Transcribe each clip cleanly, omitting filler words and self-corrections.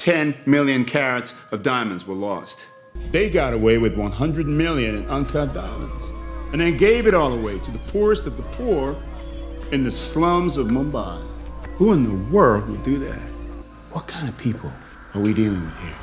10 million carats of diamonds were lost. They got away with 100 million in uncut diamonds and then gave it all away to the poorest of the poor in the slums of Mumbai. Who in the world would do that? What kind of people are we dealing with here?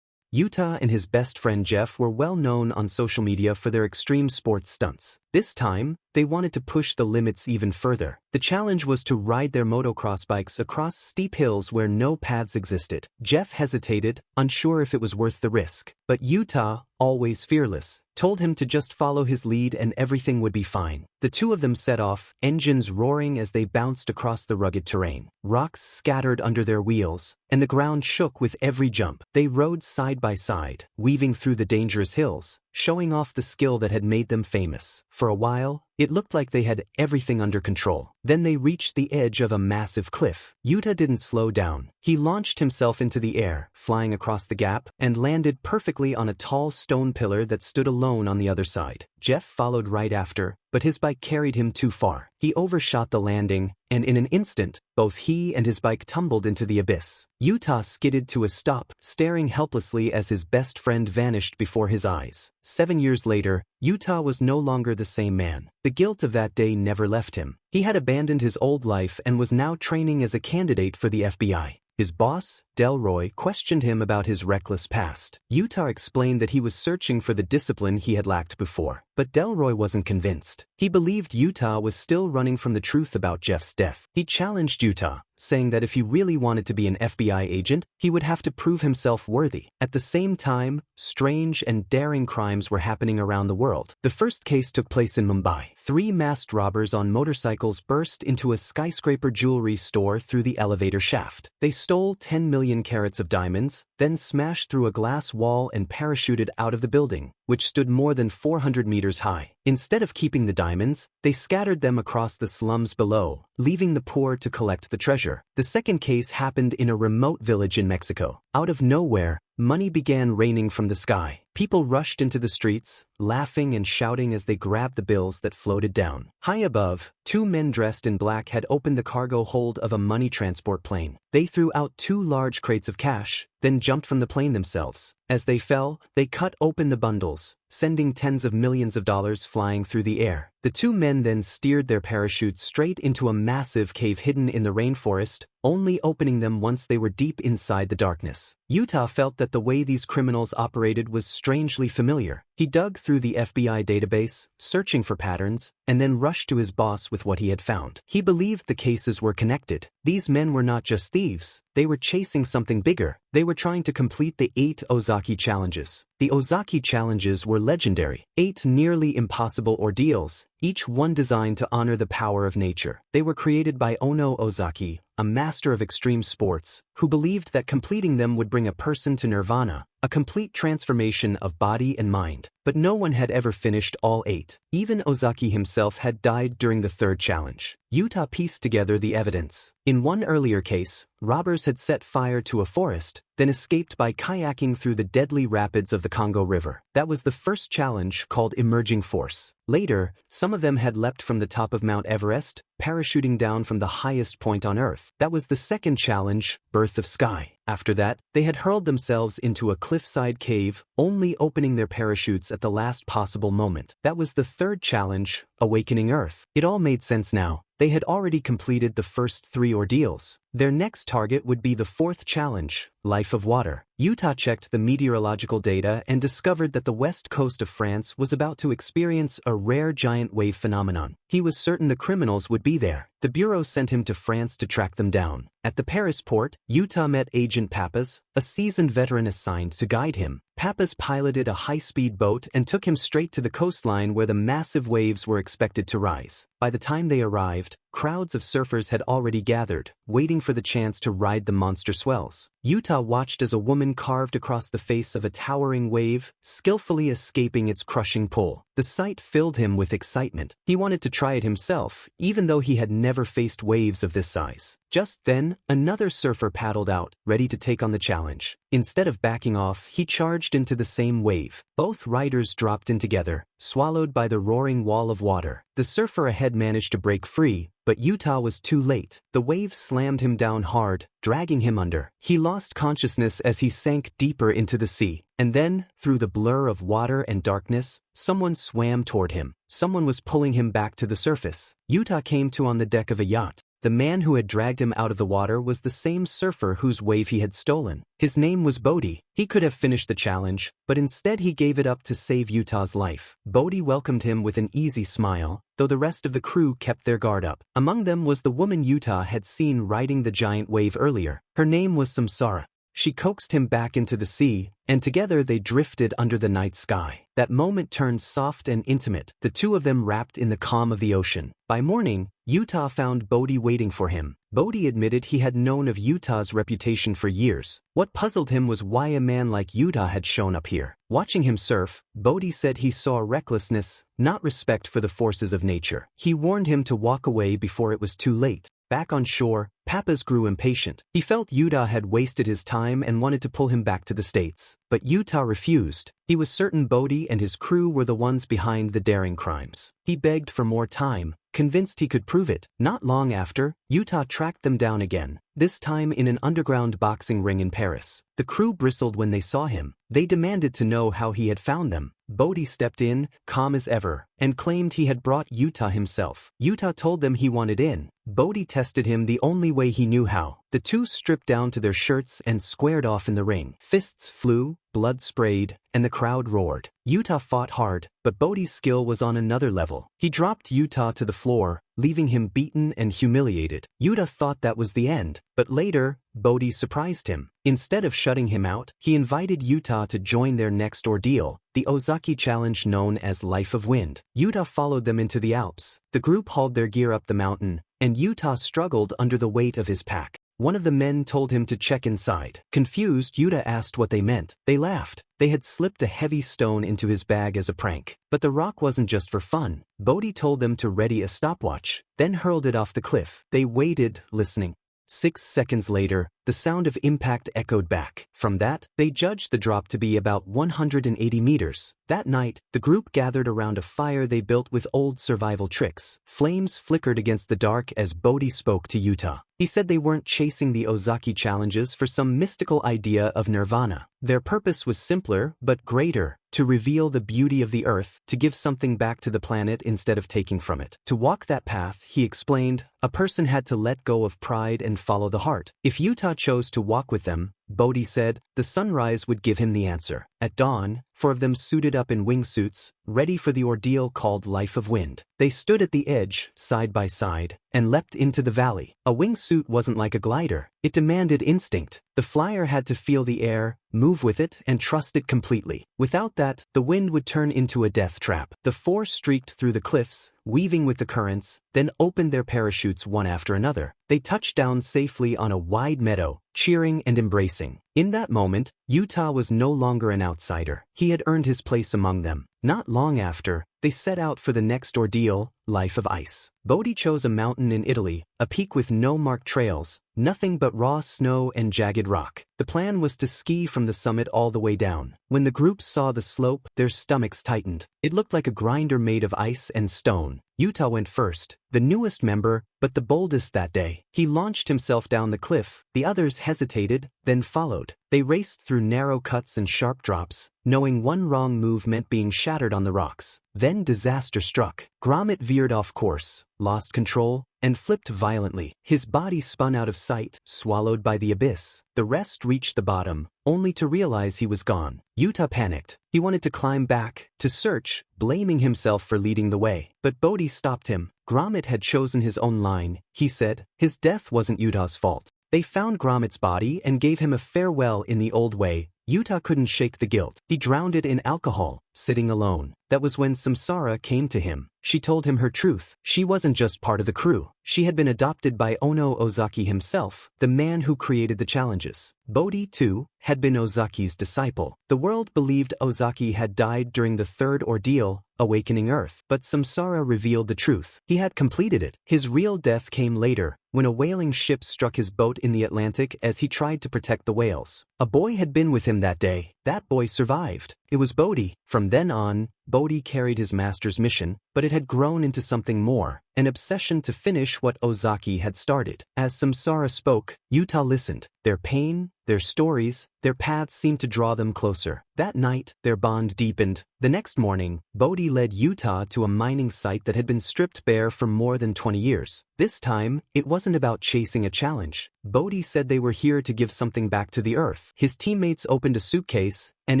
Utah and his best friend Jeff were well known on social media for their extreme sports stunts. This time, they wanted to push the limits even further. The challenge was to ride their motocross bikes across steep hills where no paths existed. Jeff hesitated, unsure if it was worth the risk. But Utah, always fearless, told him to just follow his lead and everything would be fine. The two of them set off, engines roaring as they bounced across the rugged terrain. Rocks scattered under their wheels, and the ground shook with every jump. They rode side by side, weaving through the dangerous hills, showing off the skill that had made them famous. For a while, it looked like they had everything under control. Then they reached the edge of a massive cliff. Utah didn't slow down. He launched himself into the air, flying across the gap, and landed perfectly on a tall stone pillar that stood alone on the other side. Jeff followed right after, but his bike carried him too far. He overshot the landing, and in an instant, both he and his bike tumbled into the abyss. Utah skidded to a stop, staring helplessly as his best friend vanished before his eyes. 7 years later, Utah was no longer the same man. The guilt of that day never left him. He had abandoned his old life and was now training as a candidate for the FBI. His boss, Delroy, questioned him about his reckless past. Utah explained that he was searching for the discipline he had lacked before, but Delroy wasn't convinced. He believed Utah was still running from the truth about Jeff's death. He challenged Utah, saying that if he really wanted to be an FBI agent, he would have to prove himself worthy. At the same time, strange and daring crimes were happening around the world. The first case took place in Mumbai. 3 masked robbers on motorcycles burst into a skyscraper jewelry store through the elevator shaft. They stole 10 million carats of diamonds, then smashed through a glass wall and parachuted out of the building, which stood more than 400 meters high. Instead of keeping the diamonds, they scattered them across the slums below, leaving the poor to collect the treasure. The second case happened in a remote village in Mexico. Out of nowhere, money began raining from the sky. People rushed into the streets, laughing and shouting as they grabbed the bills that floated down. High above, 2 men dressed in black had opened the cargo hold of a money transport plane. They threw out 2 large crates of cash, then jumped from the plane themselves. As they fell, they cut open the bundles, sending tens of millions of dollars flying through the air. The 2 men then steered their parachutes straight into a massive cave hidden in the rainforest, only opening them once they were deep inside the darkness. Utah felt that the way these criminals operated was strangely familiar. He dug through the FBI database, searching for patterns, and then rushed to his boss with what he had found. He believed the cases were connected. These men were not just thieves. They were chasing something bigger. They were trying to complete the 8 Ozaki challenges. The Ozaki challenges were legendary, 8 nearly impossible ordeals, each one designed to honor the power of nature. They were created by Ozaki, a master of extreme sports, who believed that completing them would bring a person to nirvana, a complete transformation of body and mind. But no one had ever finished all 8. Even Ozaki himself had died during the 3rd challenge. Utah pieced together the evidence. In one earlier case, robbers had set fire to a forest, then escaped by kayaking through the deadly rapids of the Congo River. That was the first challenge, called Emerging Force. Later, some of them had leapt from the top of Mount Everest, parachuting down from the highest point on Earth. That was the second challenge, Birth of Sky. After that, they had hurled themselves into a cliffside cave, only opening their parachutes at the last possible moment. That was the third challenge, Awakening Earth. It all made sense now. They had already completed the first 3 ordeals. Their next target would be the 4th challenge, Life of Water. Utah checked the meteorological data and discovered that the west coast of France was about to experience a rare giant wave phenomenon. He was certain the criminals would be there. The Bureau sent him to France to track them down. At the Paris port, Utah met Agent Pappas, a seasoned veteran assigned to guide him. Pappas piloted a high-speed boat and took him straight to the coastline where the massive waves were expected to rise. By the time they arrived, crowds of surfers had already gathered, waiting for the chance to ride the monster swells. Utah watched as a woman carved across the face of a towering wave, skillfully escaping its crushing pull. The sight filled him with excitement. He wanted to try it himself, even though he had never faced waves of this size. Just then, another surfer paddled out, ready to take on the challenge. Instead of backing off, he charged into the same wave. Both riders dropped in together, swallowed by the roaring wall of water. The surfer ahead managed to break free, but Utah was too late. The wave slammed him down hard, dragging him under. He lost consciousness as he sank deeper into the sea. And then, through the blur of water and darkness, someone swam toward him. Someone was pulling him back to the surface. Utah came to on the deck of a yacht. The man who had dragged him out of the water was the same surfer whose wave he had stolen. His name was Bodhi. He could have finished the challenge, but instead he gave it up to save Utah's life. Bodhi welcomed him with an easy smile, though the rest of the crew kept their guard up. Among them was the woman Utah had seen riding the giant wave earlier. Her name was Samsara. She coaxed him back into the sea, and together they drifted under the night sky. That moment turned soft and intimate, the two of them wrapped in the calm of the ocean. By morning, Utah found Bodhi waiting for him. Bodhi admitted he had known of Utah's reputation for years. What puzzled him was why a man like Utah had shown up here. Watching him surf, Bodhi said he saw recklessness, not respect for the forces of nature. He warned him to walk away before it was too late. Back on shore, Pappas grew impatient. He felt Utah had wasted his time and wanted to pull him back to the States. But Utah refused. He was certain Bodhi and his crew were the ones behind the daring crimes. He begged for more time, convinced he could prove it. Not long after, Utah tracked them down again, this time in an underground boxing ring in Paris. The crew bristled when they saw him. They demanded to know how he had found them. Bodhi stepped in, calm as ever, and claimed he had brought Utah himself. Utah told them he wanted in. Bodhi tested him the only way he knew how. The two stripped down to their shirts and squared off in the ring. Fists flew, blood sprayed, and the crowd roared. Utah fought hard, but Bodhi's skill was on another level. He dropped Utah to the floor, leaving him beaten and humiliated. Utah thought that was the end, but later, Bodhi surprised him. Instead of shutting him out, he invited Utah to join their next ordeal, the Ozaki challenge known as Life of Wind. Utah followed them into the Alps. The group hauled their gear up the mountain, and Utah struggled under the weight of his pack. One of the men told him to check inside. Confused, Utah asked what they meant. They laughed. They had slipped a heavy stone into his bag as a prank. But the rock wasn't just for fun. Bodhi told them to ready a stopwatch, then hurled it off the cliff. They waited, listening. 6 seconds later, the sound of impact echoed back. From that, they judged the drop to be about 180 meters. That night, the group gathered around a fire they built with old survival tricks. Flames flickered against the dark as Bodhi spoke to Utah. He said they weren't chasing the Ozaki challenges for some mystical idea of nirvana. Their purpose was simpler, but greater, to reveal the beauty of the earth, to give something back to the planet instead of taking from it. To walk that path, he explained, a person had to let go of pride and follow the heart. If Utah chose to walk with them, Bodhi said, the sunrise would give him the answer. At dawn, 4 of them suited up in wingsuits, ready for the ordeal called Life of Wind. They stood at the edge, side by side, and leapt into the valley. A wingsuit wasn't like a glider. It demanded instinct. The flyer had to feel the air, move with it, and trust it completely. Without that, the wind would turn into a death trap. The 4 streaked through the cliffs, weaving with the currents, then opened their parachutes one after another. They touched down safely on a wide meadow, cheering and embracing. In that moment, Utah was no longer an outsider. He had earned his place among them. Not long after, they set out for the next ordeal, Life of Ice. Bodhi chose a mountain in Italy, a peak with no marked trails, nothing but raw snow and jagged rock. The plan was to ski from the summit all the way down. When the group saw the slope, their stomachs tightened. It looked like a grinder made of ice and stone. Utah went first, the newest member, but the boldest that day. He launched himself down the cliff. The others hesitated, then followed. They raced through narrow cuts and sharp drops, knowing one wrong move meant being shattered on the rocks. Then disaster struck. Gromit veered off course, lost control, and flipped violently. His body spun out of sight, swallowed by the abyss. The rest reached the bottom, only to realize he was gone. Utah panicked. He wanted to climb back, to search, blaming himself for leading the way. But Bodhi stopped him. Gromit had chosen his own line, he said. His death wasn't Utah's fault. They found Gromit's body and gave him a farewell in the old way, Utah couldn't shake the guilt. He drowned it in alcohol, sitting alone. That was when Samsara came to him. She told him her truth. She wasn't just part of the crew. She had been adopted by Ono Ozaki himself, the man who created the challenges. Bodhi, too, had been Ozaki's disciple. The world believed Ozaki had died during the third ordeal, awakening Earth. But Samsara revealed the truth. He had completed it. His real death came later, when a whaling ship struck his boat in the Atlantic as he tried to protect the whales. A boy had been with him that day. That boy survived. It was Bodhi. From then on, Bodhi carried his master's mission, but it had grown into something more, an obsession to finish what Ozaki had started. As Samsara spoke, Utah listened. Their pain, their stories, their paths seemed to draw them closer. That night, their bond deepened. The next morning, Bodhi led Utah to a mining site that had been stripped bare for more than 20 years. This time, it wasn't about chasing a challenge. Bodhi said they were here to give something back to the Earth. His teammates opened a suitcase, and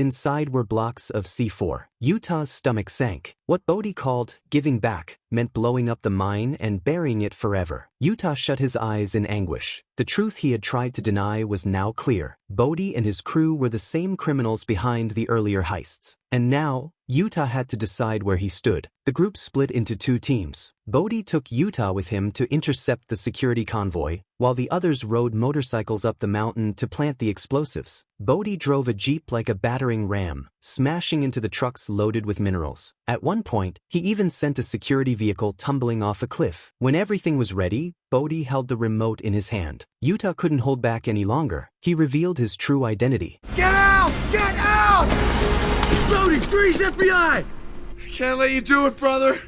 inside were blocks of C4. Utah's stomach sank. What Bodhi called giving back meant blowing up the mine and burying it forever. Utah shut his eyes in anguish. The truth he had tried to deny was now clear. Bodhi and his crew were the same criminals behind the earlier heists. And now, Utah had to decide where he stood. The group split into two teams. Bodhi took Utah with him to intercept the security convoy, while the others rode motorcycles up the mountain to plant the explosives. Bodhi drove a jeep like a battering ram, smashing into the trucks loaded with minerals. At one point, he even sent a security vehicle tumbling off a cliff. When everything was ready, Bodhi held the remote in his hand. Utah couldn't hold back any longer. He revealed his true identity. Get out! Get out! Bodhi, freeze, FBI! I can't let you do it, brother.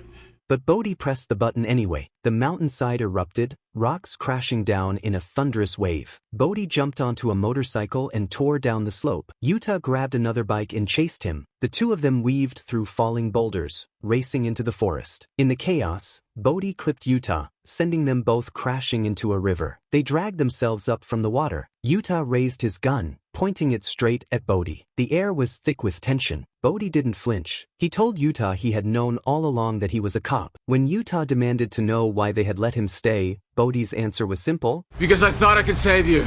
But Bodhi pressed the button anyway. The mountainside erupted, rocks crashing down in a thunderous wave. Bodhi jumped onto a motorcycle and tore down the slope. Utah grabbed another bike and chased him. The two of them weaved through falling boulders, racing into the forest. In the chaos, Bodhi clipped Utah, sending them both crashing into a river. They dragged themselves up from the water. Utah raised his gun, pointing it straight at Bodhi. The air was thick with tension. Bodhi didn't flinch. He told Utah he had known all along that he was a cop. When Utah demanded to know why they had let him stay, Bodhi's answer was simple. Because I thought I could save you.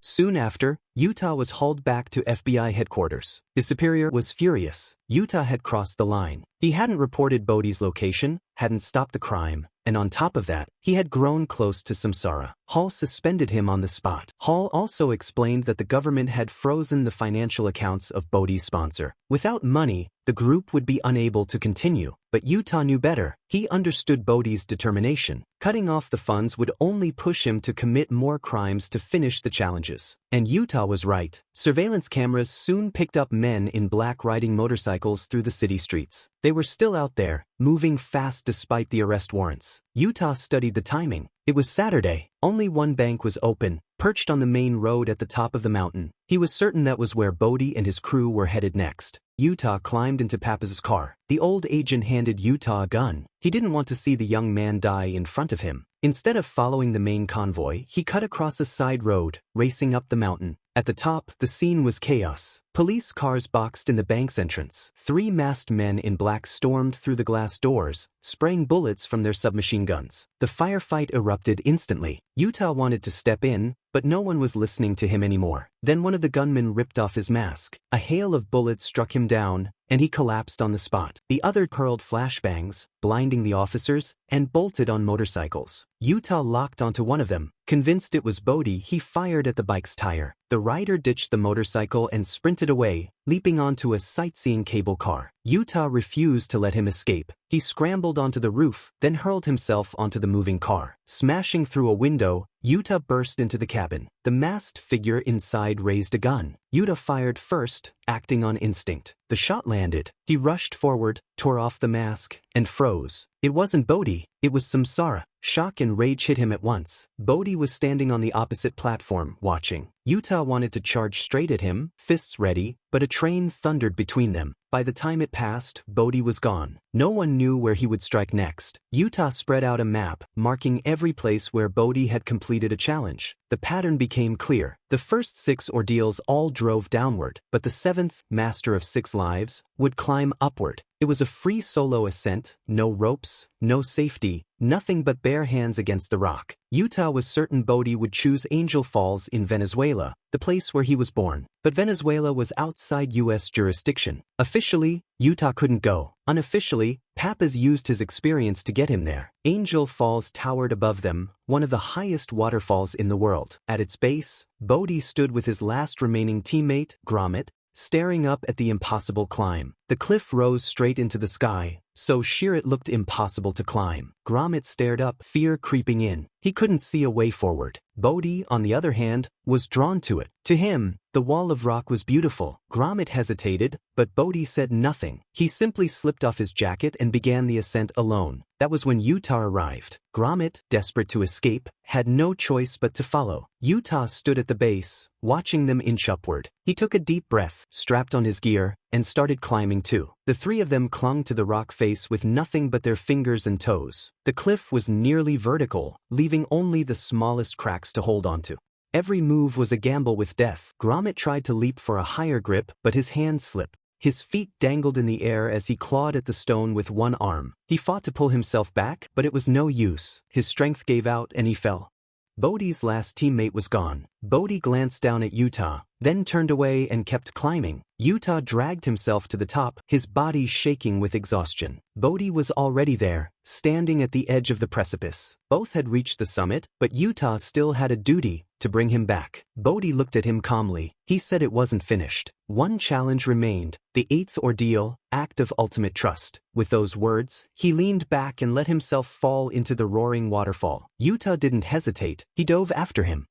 Soon after, Utah was hauled back to FBI headquarters. His superior was furious. Utah had crossed the line. He hadn't reported Bodhi's location, hadn't stopped the crime, and on top of that, he had grown close to Samsara. Hall suspended him on the spot. Hall also explained that the government had frozen the financial accounts of Bodhi's sponsor. Without money, the group would be unable to continue. But Utah knew better. He understood Bodhi's determination. Cutting off the funds would only push him to commit more crimes to finish the challenges. And Utah was right. Surveillance cameras soon picked up men in black riding motorcycles through the city streets. They were still out there, moving fast despite the arrest warrants. Utah studied the timing. It was Saturday. Only one bank was open, perched on the main road at the top of the mountain. He was certain that was where Bodhi and his crew were headed next. Utah climbed into Papaz's car. The old agent handed Utah a gun. He didn't want to see the young man die in front of him. Instead of following the main convoy, he cut across a side road, racing up the mountain. At the top, the scene was chaos. Police cars boxed in the bank's entrance. 3 masked men in black stormed through the glass doors, spraying bullets from their submachine guns. The firefight erupted instantly. Utah wanted to step in, but no one was listening to him anymore. Then one of the gunmen ripped off his mask. A hail of bullets struck him down, and he collapsed on the spot. The other hurled flashbangs, blinding the officers, and bolted on motorcycles. Utah locked onto one of them. Convinced it was Bodhi, he fired at the bike's tire. The rider ditched the motorcycle and sprinted away, leaping onto a sightseeing cable car. Utah refused to let him escape. He scrambled onto the roof, then hurled himself onto the moving car. Smashing through a window, Utah burst into the cabin. The masked figure inside raised a gun. Utah fired first, acting on instinct. The shot landed. He rushed forward, tore off the mask, and froze. It wasn't Bodhi, it was Samsara. Shock and rage hit him at once. Bodhi was standing on the opposite platform, watching. Utah wanted to charge straight at him, fists ready, but a train thundered between them. By the time it passed, Bodhi was gone. No one knew where he would strike next. Utah spread out a map, marking every place where Bodhi had completed a challenge. The pattern became clear. The first 6 ordeals all drove downward, but the 7th, Master of 6 Lives, would climb upward. It was a free solo ascent, no ropes, no safety, nothing but bare hands against the rock. Utah was certain Bodhi would choose Angel Falls in Venezuela, the place where he was born. But Venezuela was outside U.S. jurisdiction. Officially, Utah couldn't go. Unofficially, Pappas used his experience to get him there. Angel Falls towered above them, one of the highest waterfalls in the world. At its base, Bodhi stood with his last remaining teammate, Gromit, staring up at the impossible climb. The cliff rose straight into the sky, so sheer it looked impossible to climb. Gromit stared up, fear creeping in. He couldn't see a way forward. Bodhi, on the other hand, was drawn to it. To him, the wall of rock was beautiful. Gromit hesitated, but Bodhi said nothing. He simply slipped off his jacket and began the ascent alone. That was when Utah arrived. Gromit, desperate to escape, had no choice but to follow. Utah stood at the base, watching them inch upward. He took a deep breath, strapped on his gear, and started climbing too. The 3 of them clung to the rock face with nothing but their fingers and toes. The cliff was nearly vertical, leaving only the smallest cracks to hold onto. Every move was a gamble with death. Gromit tried to leap for a higher grip, but his hand slipped. His feet dangled in the air as he clawed at the stone with one arm. He fought to pull himself back, but it was no use. His strength gave out and he fell. Bodhi's last teammate was gone. Bodhi glanced down at Utah, then turned away and kept climbing. Utah dragged himself to the top, his body shaking with exhaustion. Bodhi was already there, standing at the edge of the precipice. Both had reached the summit, but Utah still had a duty to bring him back. Bodhi looked at him calmly. He said it wasn't finished. One challenge remained, the 8th ordeal, act of ultimate trust. With those words, he leaned back and let himself fall into the roaring waterfall. Utah didn't hesitate. He dove after him.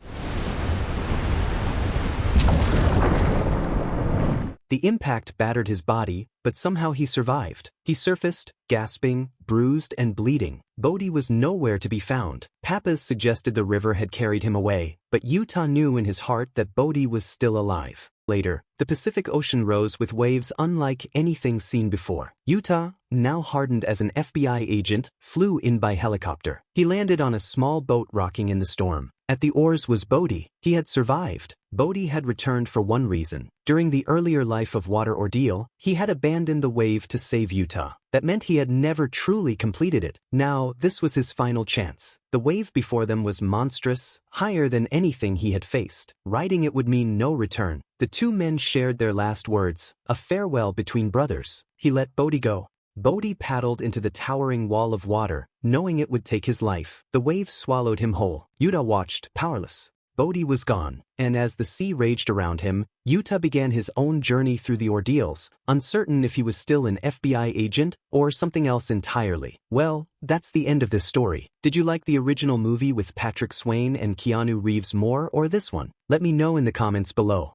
The impact battered his body, but somehow he survived. He surfaced, gasping, bruised and bleeding. Bodhi was nowhere to be found. Pappas suggested the river had carried him away, but Utah knew in his heart that Bodhi was still alive. Later, the Pacific Ocean rose with waves unlike anything seen before. Utah, now hardened as an FBI agent, flew in by helicopter. He landed on a small boat rocking in the storm. At the oars was Bodhi. He had survived. Bodhi had returned for one reason. During the earlier life of water ordeal, he had abandoned the wave to save Utah. That meant he had never truly completed it. Now, this was his final chance. The wave before them was monstrous, higher than anything he had faced. Riding it would mean no return. The 2 men shared their last words, a farewell between brothers. He let Bodhi go. Bodhi paddled into the towering wall of water, knowing it would take his life. The waves swallowed him whole. Utah watched, powerless. Bodhi was gone, and as the sea raged around him, Utah began his own journey through the ordeals, uncertain if he was still an FBI agent or something else entirely. Well, that's the end of this story. Did you like the original movie with Patrick Swayze and Keanu Reeves more or this one? Let me know in the comments below.